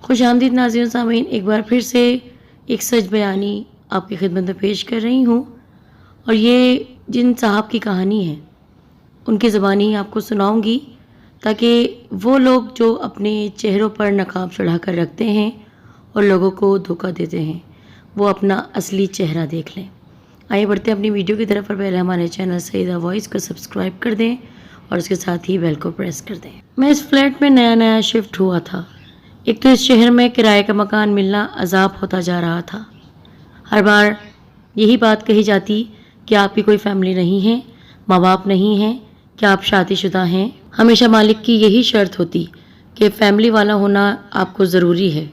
خوش آمدید ناظرین سامعین، ایک بار پھر سے ایک سچ بیانی آپ کی خدمت میں پیش کر رہی ہوں، اور یہ جن صاحب کی کہانی ہے ان کی زبانی ہی آپ کو سناؤں گی، تاکہ وہ لوگ جو اپنے چہروں پر نقاب چڑھا کر رکھتے ہیں اور لوگوں کو دھوکہ دیتے ہیں وہ اپنا اصلی چہرہ دیکھ لیں۔ آئیے بڑھتے ہیں اپنی ویڈیو کی طرف، اور پہلے ہمارے چینل سعیدہ وائس کو سبسکرائب کر دیں اور اس کے ساتھ ہی بیل کو پریس کر دیں۔ میں اس فلیٹ میں نیا شفٹ ہوا تھا۔ ایک تو اس شہر میں کرائے کا مکان ملنا عذاب ہوتا جا رہا تھا۔ ہر بار یہی بات کہی جاتی کہ آپ کی کوئی فیملی نہیں ہے، ماں باپ نہیں ہیں، کیا آپ شادی شدہ ہیں؟ ہمیشہ مالک کی یہی شرط ہوتی کہ فیملی والا ہونا آپ کو ضروری ہے۔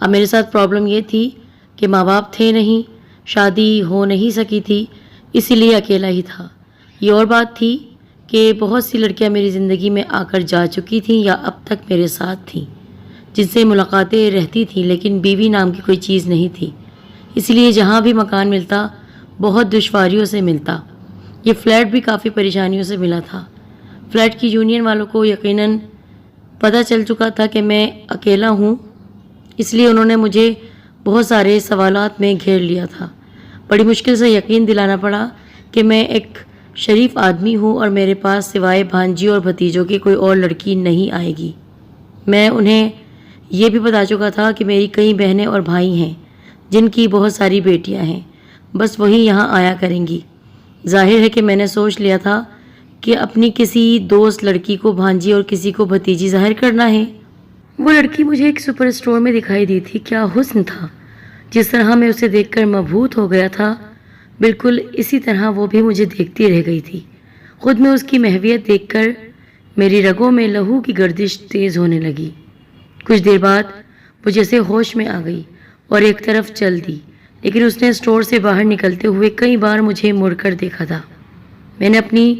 اب میرے ساتھ پرابلم یہ تھی کہ ماں باپ تھے نہیں، شادی ہو نہیں سکی تھی، اسی لیے اکیلا ہی تھا۔ یہ اور بات تھی کہ بہت سی لڑکیاں میری زندگی میں آ کر جا چکی تھیں یا اب تک میرے ساتھ تھیں، جن سے ملاقاتیں رہتی تھیں، لیکن بیوی نام کی کوئی چیز نہیں تھی۔ اس لیے جہاں بھی مکان ملتا بہت دشواریوں سے ملتا۔ یہ فلیٹ بھی کافی پریشانیوں سے ملا تھا۔ فلیٹ کی یونین والوں کو یقیناً پتہ چل چکا تھا کہ میں اکیلا ہوں، اس لیے انہوں نے مجھے بہت سارے سوالات میں گھیر لیا تھا۔ بڑی مشکل سے یقین دلانا پڑا کہ میں ایک شریف آدمی ہوں اور میرے پاس سوائے بھانجی اور بھتیجوں کی کوئی اور لڑکی نہیں آئے گی۔ میں انہیں یہ بھی بتا چکا تھا کہ میری کئی بہنیں اور بھائی ہیں جن کی بہت ساری بیٹیاں ہیں، بس وہی یہاں آیا کریں گی۔ ظاہر ہے کہ میں نے سوچ لیا تھا کہ اپنی کسی دوست لڑکی کو بھانجی اور کسی کو بھتیجی ظاہر کرنا ہے۔ وہ لڑکی مجھے ایک سپر اسٹور میں دکھائی دی تھی۔ کیا حسن تھا! جس طرح میں اسے دیکھ کر مبہوت ہو گیا تھا، بالکل اسی طرح وہ بھی مجھے دیکھتی رہ گئی تھی۔ خود میں اس کی محویت دیکھ کر میری رگوں میں لہو کی گردش تیز ہونے لگی۔ کچھ دیر بعد وہ جیسے ہوش میں آ گئی اور ایک طرف چل دی، لیکن اس نے اسٹور سے باہر نکلتے ہوئے کئی بار مجھے مڑ کر دیکھا تھا۔ میں نے اپنی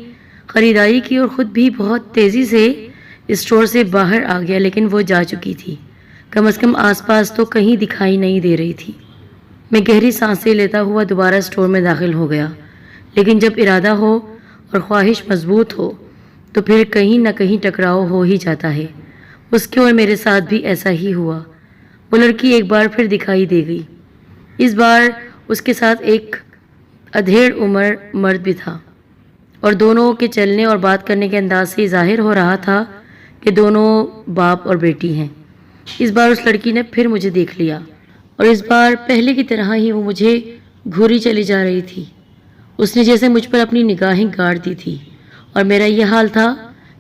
خریداری کی اور خود بھی بہت تیزی سے اسٹور سے باہر آ گیا، لیکن وہ جا چکی تھی۔ کم از کم آس پاس تو کہیں دکھائی نہیں دے رہی تھی۔ میں گہری سانسیں لیتا ہوا دوبارہ اسٹور میں داخل ہو گیا، لیکن جب ارادہ ہو اور خواہش مضبوط ہو تو پھر کہیں نہ کہیں ٹکراؤ ہو ہی جاتا ہے۔ اس کے اور میرے ساتھ بھی ایسا ہی ہوا۔ وہ لڑکی ایک بار پھر دکھائی دے گئی۔ اس بار اس کے ساتھ ایک ادھیڑ عمر مرد بھی تھا، اور دونوں کے چلنے اور بات کرنے کے انداز سے ظاہر ہو رہا تھا کہ دونوں باپ اور بیٹی ہیں۔ اس بار اس لڑکی نے پھر مجھے دیکھ لیا، اور اس بار پہلے کی طرح ہی وہ مجھے گھوری چلی جا رہی تھی۔ اس نے جیسے مجھ پر اپنی نگاہیں گاڑ دی تھی، اور میرا یہ حال تھا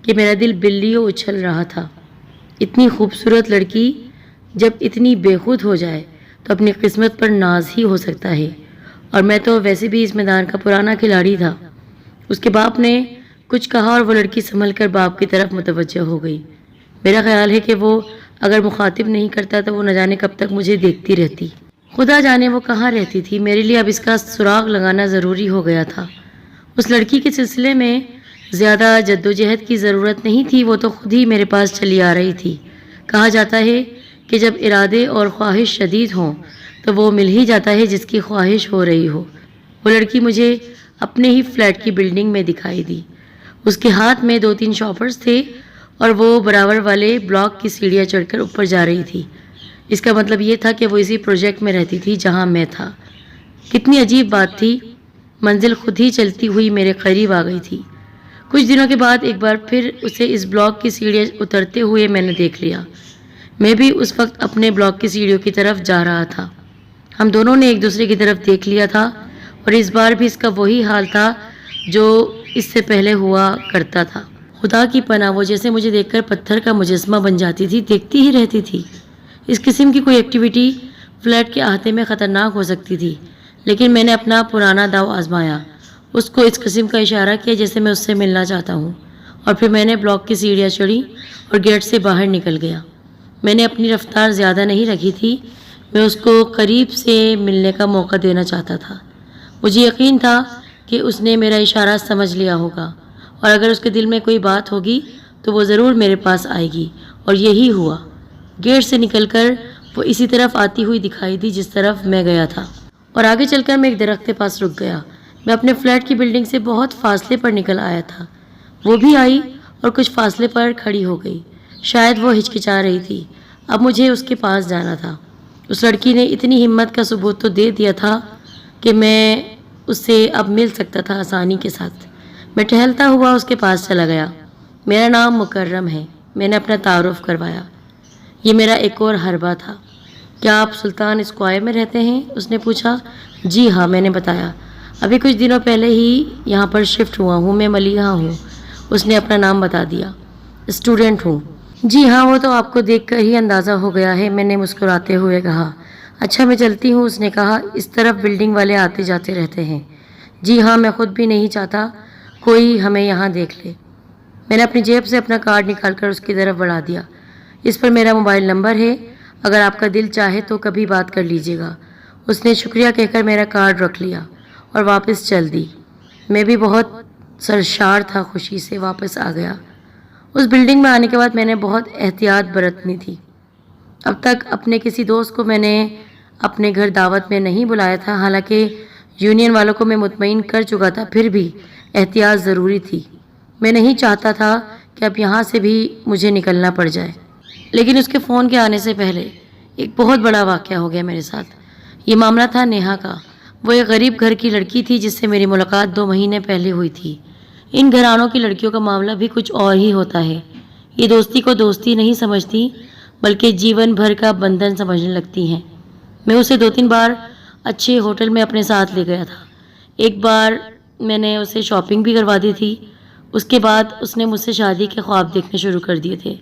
کہ میرا دل بلیوں اچھل رہا تھا۔ اتنی خوبصورت لڑکی جب اتنی بے خود ہو جائے تو اپنی قسمت پر ناز ہی ہو سکتا ہے، اور میں تو ویسے بھی اس میدان کا پرانا کھلاڑی تھا۔ اس کے باپ نے کچھ کہا اور وہ لڑکی سنبھل کر باپ کی طرف متوجہ ہو گئی۔ میرا خیال ہے کہ وہ اگر مخاطب نہیں کرتا تو وہ نہ جانے کب تک مجھے دیکھتی رہتی۔ خدا جانے وہ کہاں رہتی تھی۔ میرے لیے اب اس کا سراغ لگانا ضروری ہو گیا تھا۔ اس لڑکی کے سلسلے میں زیادہ جدوجہد کی ضرورت نہیں تھی، وہ تو خود ہی میرے پاس چلی آ رہی تھی۔ کہا جاتا ہے کہ جب ارادے اور خواہش شدید ہوں تو وہ مل ہی جاتا ہے جس کی خواہش ہو رہی ہو۔ وہ لڑکی مجھے اپنے ہی فلیٹ کی بلڈنگ میں دکھائی دی۔ اس کے ہاتھ میں 2-3 شاپرز تھے اور وہ برابر والے بلاک کی سیڑھیاں چڑھ کر اوپر جا رہی تھی۔ اس کا مطلب یہ تھا کہ وہ اسی پروجیکٹ میں رہتی تھی جہاں میں تھا۔ کتنی عجیب بات تھی، منزل خود ہی چلتی ہوئی میرے قریب آ گئی تھی۔ کچھ دنوں کے بعد ایک بار پھر اسے اس بلاک کی سیڑھیاں اترتے ہوئے میں نے دیکھ لیا۔ میں بھی اس وقت اپنے بلاک کی سیڑھیوں کی طرف جا رہا تھا۔ ہم دونوں نے ایک دوسرے کی طرف دیکھ لیا تھا، اور اس بار بھی اس کا وہی حال تھا جو اس سے پہلے ہوا کرتا تھا۔ خدا کی پناہ، وہ جیسے مجھے دیکھ کر پتھر کا مجسمہ بن جاتی تھی، دیکھتی ہی رہتی تھی۔ اس قسم کی کوئی ایکٹیویٹی فلیٹ کے احاطے میں خطرناک ہو سکتی تھی، لیکن میں نے اپنا پرانا داؤ آزمایا۔ اس کو اس قسم کا اشارہ کیا جیسے میں اس سے ملنا چاہتا ہوں، اور پھر میں نے بلاک کی سیڑھیاں چڑھی اور گیٹ سے باہر نکل گیا۔ میں نے اپنی رفتار زیادہ نہیں رکھی تھی، میں اس کو قریب سے ملنے کا موقع دینا چاہتا تھا۔ مجھے یقین تھا کہ اس نے میرا اشارہ سمجھ لیا ہوگا، اور اگر اس کے دل میں کوئی بات ہوگی تو وہ ضرور میرے پاس آئے گی، اور یہی ہوا۔ گیٹ سے نکل کر وہ اسی طرف آتی ہوئی دکھائی دی جس طرف میں گیا تھا، اور آگے چل کر میں ایک درخت کے پاس رک گیا۔ میں اپنے فلیٹ کی بلڈنگ سے بہت فاصلے پر نکل آیا تھا۔ وہ بھی آئی اور کچھ فاصلے پر کھڑی ہو گئی۔ شاید وہ ہچکچا رہی تھی۔ اب مجھے اس کے پاس جانا تھا۔ اس لڑکی نے اتنی ہمت کا ثبوت تو دے دیا تھا کہ میں اس سے اب مل سکتا تھا آسانی کے ساتھ۔ میں ٹہلتا ہوا اس کے پاس چلا گیا۔ میرا نام مکرم ہے، میں نے اپنا تعارف کروایا۔ یہ میرا ایک اور حربہ تھا۔ کیا آپ سلطان اسکوائر میں رہتے ہیں؟ اس نے پوچھا۔ جی ہاں، میں نے بتایا۔ ابھی کچھ دنوں پہلے ہی یہاں پر شفٹ ہوا ہوں، میں ملیحہ ہوں۔ اس نے اپنا نام بتا دیا۔ اسٹوڈنٹ ہوں۔ جی ہاں، وہ تو آپ کو دیکھ کر ہی اندازہ ہو گیا ہے، میں نے مسکراتے ہوئے کہا۔ اچھا میں چلتی ہوں، اس نے کہا۔ اس طرف بلڈنگ والے آتے جاتے رہتے ہیں۔ جی ہاں، میں خود بھی نہیں چاہتا کوئی ہمیں یہاں دیکھ لے۔ میں نے اپنی جیب سے اپنا کارڈ نکال کر اس کی طرف بڑھا دیا۔ اس پر میرا موبائل نمبر ہے، اگر آپ کا دل چاہے تو کبھی بات کر لیجیے گا۔ اس نے شکریہ کہہ کر میرا کارڈ رکھ لیا اور واپس چل دی۔ میں بھی بہت سرشار تھا، خوشی سے واپس آ گیا۔ اس بلڈنگ میں آنے کے بعد میں نے بہت احتیاط برتنی تھی۔ اب تک اپنے کسی دوست کو میں نے اپنے گھر دعوت میں نہیں بلایا تھا، حالانکہ یونین والوں کو میں مطمئن کر چکا تھا، پھر بھی احتیاط ضروری تھی۔ میں نہیں چاہتا تھا کہ اب یہاں سے بھی مجھے نکلنا پڑ جائے۔ لیکن اس کے فون کے آنے سے پہلے ایک بہت بڑا واقعہ ہو گیا میرے ساتھ۔ یہ معاملہ تھا نیہا کا۔ وہ ایک غریب گھر کی لڑکی تھی جس سے میری ملاقات 2 مہینے پہلے ہوئی تھی۔ ان گھرانوں کی لڑکیوں کا معاملہ بھی کچھ اور ہی ہوتا ہے۔ یہ دوستی کو دوستی نہیں سمجھتی، بلکہ جیون بھر کا بندھن سمجھنے لگتی ہیں۔ میں اسے 2-3 بار اچھے ہوٹل میں اپنے ساتھ لے گیا تھا۔ ایک بار میں نے اسے شاپنگ بھی کروا دی تھی۔ اس کے بعد اس نے مجھ سے شادی کے خواب دیکھنے شروع کر دیے تھے،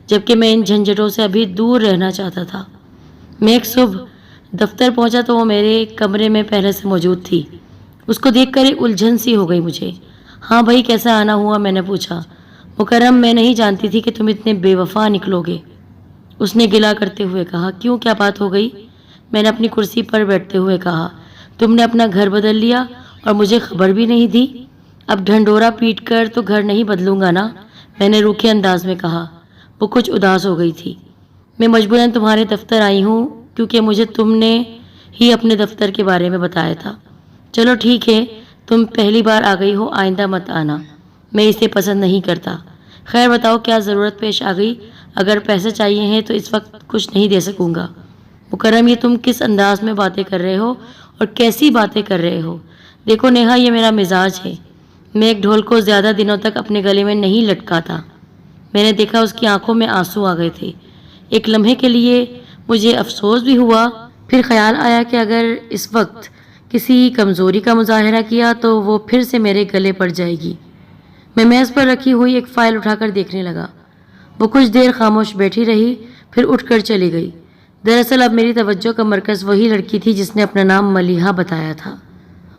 جبکہ میں ان جھنجھٹوں سے ابھی دور رہنا چاہتا تھا۔ میں ایک صبح دفتر پہنچا تو وہ میرے کمرے میں پہلے سے موجود تھی۔ اس کو دیکھ کر ایک الجھن سی ہو گئی مجھے۔ ہاں بھائی، کیسا آنا ہوا؟ میں نے پوچھا۔ مکرم، میں نہیں جانتی تھی کہ تم اتنے بے وفا نکلو گے، اس نے گلا کرتے ہوئے کہا۔ کیوں، کیا بات ہو گئی؟ میں نے اپنی کرسی پر بیٹھتے ہوئے کہا۔ تم نے اپنا گھر بدل لیا اور مجھے خبر بھی نہیں دی۔ اب ڈھنڈورا پیٹ کر تو گھر نہیں بدلوں گا نا، میں نے روکھے انداز میں کہا۔ وہ کچھ اداس ہو گئی تھی۔ میں مجبوراً تمہارے دفتر آئی ہوں کیونکہ مجھے تم نے ہی اپنے دفتر کے بارے میں بتایا تھا۔ چلو ٹھیک ہے، تم پہلی بار آ گئی ہو، آئندہ مت آنا، میں اسے پسند نہیں کرتا۔ خیر بتاؤ، کیا ضرورت پیش آ گئی؟ اگر پیسے چاہیے ہیں تو اس وقت کچھ نہیں دے سکوں گا۔ مکرم، یہ تم کس انداز میں باتیں کر رہے ہو اور کیسی باتیں کر رہے ہو؟ دیکھو نیہا، یہ میرا مزاج ہے۔ میں ایک ڈھول کو زیادہ دنوں تک اپنے گلے میں نہیں لٹکاتا۔ میں نے دیکھا اس کی آنکھوں میں آنسو آ گئے تھے۔ ایک لمحے کے لیے مجھے افسوس بھی ہوا، پھر خیال آیا کہ اگر اس وقت کسی کمزوری کا مظاہرہ کیا تو وہ پھر سے میرے گلے پڑ جائے گی۔ میں میز پر رکھی ہوئی ایک فائل اٹھا کر دیکھنے لگا۔ وہ کچھ دیر خاموش بیٹھی رہی، پھر اٹھ کر چلی گئی۔ دراصل اب میری توجہ کا مرکز وہی لڑکی تھی جس نے اپنا نام ملیحہ بتایا تھا،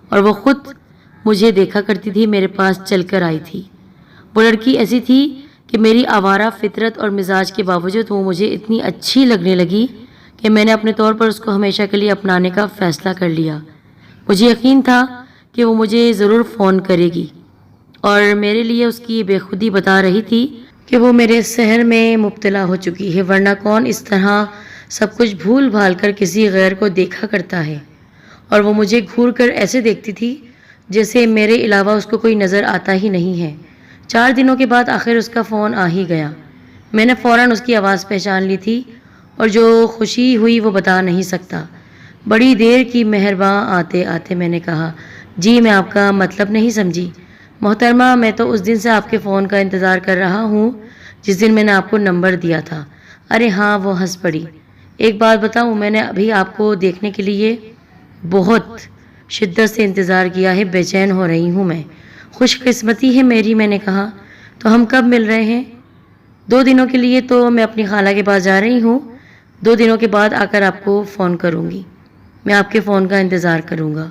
اور وہ خود مجھے دیکھا کرتی تھی، میرے پاس چل کر آئی تھی۔ وہ لڑکی ایسی تھی کہ میری آوارہ فطرت اور مزاج کے باوجود وہ مجھے اتنی اچھی لگنے لگی کہ میں نے اپنے طور پر اس کو ہمیشہ کے لیے اپنانے کا فیصلہ کر لیا۔ مجھے یقین تھا کہ وہ مجھے ضرور فون کرے گی، اور میرے لیے اس کی بے خودی بتا رہی تھی کہ وہ میرے سحر میں مبتلا ہو چکی ہے، ورنہ کون اس طرح سب کچھ بھول بھال کر کسی غیر کو دیکھا کرتا ہے۔ اور وہ مجھے گھور کر ایسے دیکھتی تھی جیسے میرے علاوہ اس کو کوئی نظر آتا ہی نہیں ہے۔ 4 دنوں کے بعد آخر اس کا فون آ ہی گیا۔ میں نے فوراً اس کی آواز پہچان لی تھی، اور جو خوشی ہوئی وہ بتا نہیں سکتا۔ بڑی دیر کی مہرباں آتے آتے میں نے کہا، جی میں آپ کا مطلب نہیں سمجھی محترمہ، میں تو اس دن سے آپ کے فون کا انتظار کر رہا ہوں جس دن میں نے آپ کو نمبر دیا تھا۔ ارے ہاں، وہ ہنس پڑی۔ ایک بات بتاؤں، میں نے ابھی آپ کو دیکھنے کے لیے بہت شدت سے انتظار کیا ہے، بے چین ہو رہی ہوں میں۔ خوش قسمتی ہے میری، میں نے کہا۔ تو ہم کب مل رہے ہیں؟ 2 دنوں کے لیے تو میں اپنی خالہ کے پاس جا رہی ہوں، 2 دنوں کے بعد آ کر آپ کو فون کروں گی۔ میں آپ کے فون کا انتظار کروں گا۔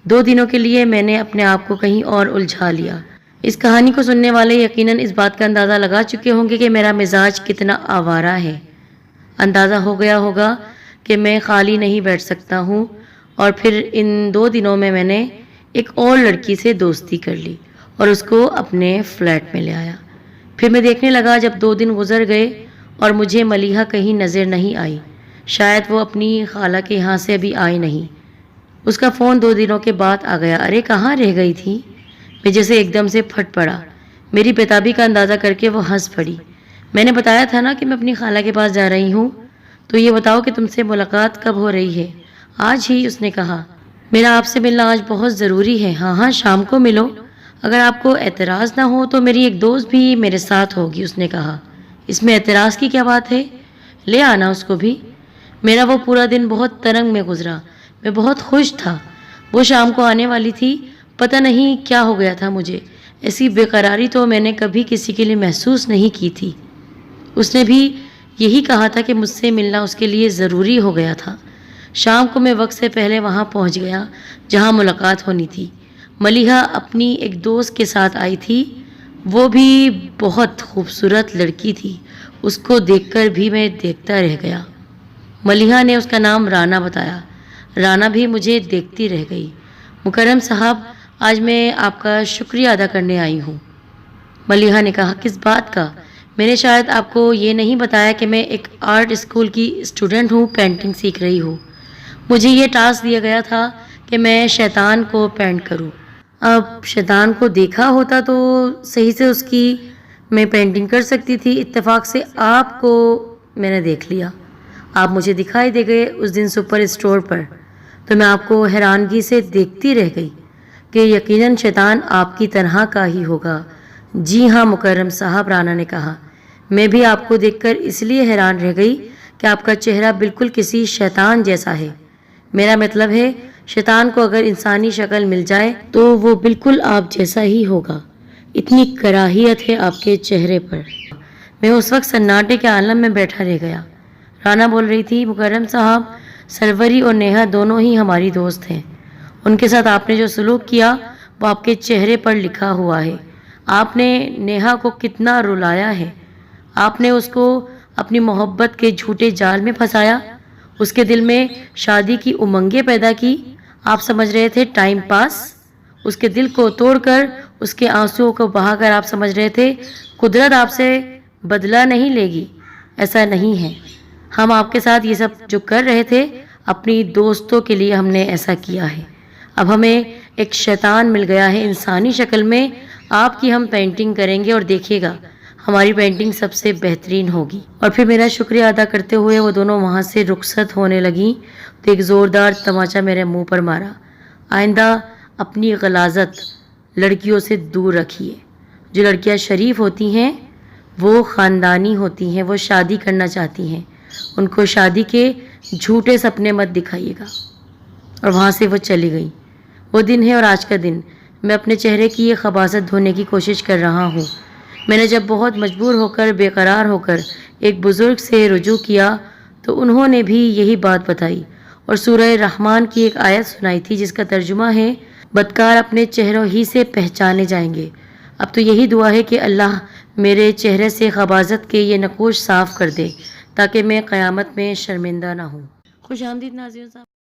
2 دنوں کے لیے میں نے اپنے آپ کو کہیں اور الجھا لیا۔ اس کہانی کو سننے والے یقیناً اس بات کا اندازہ لگا چکے ہوں گے کہ میرا مزاج کتنا آوارہ ہے۔ اندازہ ہو گیا ہوگا کہ میں خالی نہیں بیٹھ سکتا ہوں، اور پھر ان 2 دنوں میں نے ایک اور لڑکی سے دوستی کر لی اور اس کو اپنے فلیٹ میں لے آیا۔ پھر میں دیکھنے لگا، جب 2 دن گزر گئے اور مجھے ملیحہ کہیں نظر نہیں آئی، شاید وہ اپنی خالہ کے یہاں سے ابھی آئی نہیں۔ اس کا فون 2 دنوں کے بعد آ گیا۔ ارے کہاں رہ گئی تھی؟ میں جیسے ایک دم سے پھٹ پڑا۔ میری بےتابی کا اندازہ کر کے وہ ہنس پڑی۔ میں نے بتایا تھا نا کہ میں اپنی خالہ کے پاس جا رہی ہوں، تو یہ بتاؤ کہ تم سے ملاقات کب ہو رہی ہے؟ آج ہی، اس نے کہا۔ میرا آپ سے ملنا آج بہت ضروری ہے۔ ہاں ہاں، شام کو ملو، اگر آپ کو اعتراض نہ ہو تو میری ایک دوست بھی میرے ساتھ ہوگی، اس نے کہا۔ اس میں اعتراض کی کیا بات ہے؟ لے آنا اس کو بھی۔ میرا وہ پورا دن بہت ترنگ میں گزرا، میں بہت خوش تھا۔ وہ شام کو آنے والی تھی، پتہ نہیں کیا ہو گیا تھا مجھے، ایسی بے قراری تو میں نے کبھی کسی کے لیے محسوس نہیں کی تھی۔ اس نے بھی یہی کہا تھا کہ مجھ سے ملنا اس کے لیے ضروری ہو گیا تھا۔ شام کو میں وقت سے پہلے وہاں پہنچ گیا جہاں ملاقات ہونی تھی۔ ملیحہ اپنی ایک دوست کے ساتھ آئی تھی، وہ بھی بہت خوبصورت لڑکی تھی، اس کو دیکھ کر بھی میں دیکھتا رہ گیا۔ ملیحہ نے اس کا نام رانا بتایا۔ رانا بھی مجھے دیکھتی رہ گئی۔ مکرم صاحب، آج میں آپ کا شکریہ ادا کرنے آئی ہوں۔ ملیحہ نے کہا، کس بات کا؟ میں نے شاید آپ کو یہ نہیں بتایا کہ میں ایک آرٹ اسکول کی اسٹوڈنٹ ہوں، پینٹنگ سیکھ رہی ہوں۔ مجھے یہ ٹاسک دیا گیا تھا کہ میں شیطان کو پینٹ کروں۔ اب شیطان کو دیکھا ہوتا تو صحیح سے اس کی میں پینٹنگ کر سکتی تھی۔ اتفاق سے آپ کو میں نے دیکھ لیا، آپ مجھے دکھائی دے گئے اس دن سپر اسٹور پر، تو میں آپ کو حیرانگی سے دیکھتی رہ گئی کہ یقیناً شیطان آپ کی طرح کا ہی ہوگا۔ جی ہاں مکرم صاحب، رانا نے کہا، میں بھی آپ کو دیکھ کر اس لیے حیران رہ گئی کہ آپ کا چہرہ بالکل کسی شیطان جیسا ہے۔ میرا مطلب ہے، شیطان کو اگر انسانی شکل مل جائے تو وہ بالکل آپ جیسا ہی ہوگا، اتنی کراہیت ہے آپ کے چہرے پر۔ میں اس وقت سناٹے کے عالم میں بیٹھا رہ گیا۔ رانا بول رہی تھی، مکرم صاحب، سروری اور نیہا دونوں ہی ہماری دوست ہیں، ان کے ساتھ آپ نے جو سلوک کیا وہ آپ کے چہرے پر لکھا ہوا ہے۔ آپ نے نیہا کو کتنا رلایا ہے، آپ نے اس کو اپنی محبت کے جھوٹے جال میں پھنسایا، اس کے دل میں شادی کی امنگیں پیدا کی۔ آپ سمجھ رہے تھے ٹائم پاس، اس کے دل کو توڑ کر، اس کے آنسوؤں کو بہا کر آپ سمجھ رہے تھے قدرت آپ سے بدلہ نہیں لے گی۔ ایسا نہیں ہے، ہم آپ کے ساتھ یہ سب جو کر رہے تھے اپنی دوستوں کے لیے ہم نے ایسا کیا ہے۔ اب ہمیں ایک شیطان مل گیا ہے انسانی شکل میں، آپ کی ہم پینٹنگ کریں گے اور دیکھیے گا ہماری پینٹنگ سب سے بہترین ہوگی۔ اور پھر میرا شکریہ ادا کرتے ہوئے وہ دونوں وہاں سے رخصت ہونے لگیں تو ایک زوردار تماچا میرے منہ پر مارا۔ آئندہ اپنی غلاظت لڑکیوں سے دور رکھیے۔ جو لڑکیاں شریف ہوتی ہیں وہ خاندانی ہوتی ہیں، وہ شادی کرنا چاہتی ہیں، ان کو شادی کے جھوٹے سپنے مت دکھائیے گا۔ اور وہاں سے وہ چلی گئی۔ وہ دن ہے اور آج کا دن میں اپنے چہرے کی یہ خباثت دھونے کی کوشش کر رہا ہوں۔ میں نے جب بہت مجبور ہو کر، بے قرار ہو کر ایک بزرگ سے رجوع کیا تو انہوں نے بھی یہی بات بتائی اور سورہ رحمان کی ایک آیت سنائی تھی جس کا ترجمہ ہے، بدکار اپنے چہروں ہی سے پہچانے جائیں گے۔ اب تو یہی دعا ہے کہ اللہ میرے چہرے سے خباثت کے یہ نقوش صاف کر دے تاکہ میں قیامت میں شرمندہ نہ ہوں۔ خوش آمدید ناظرین صاحب۔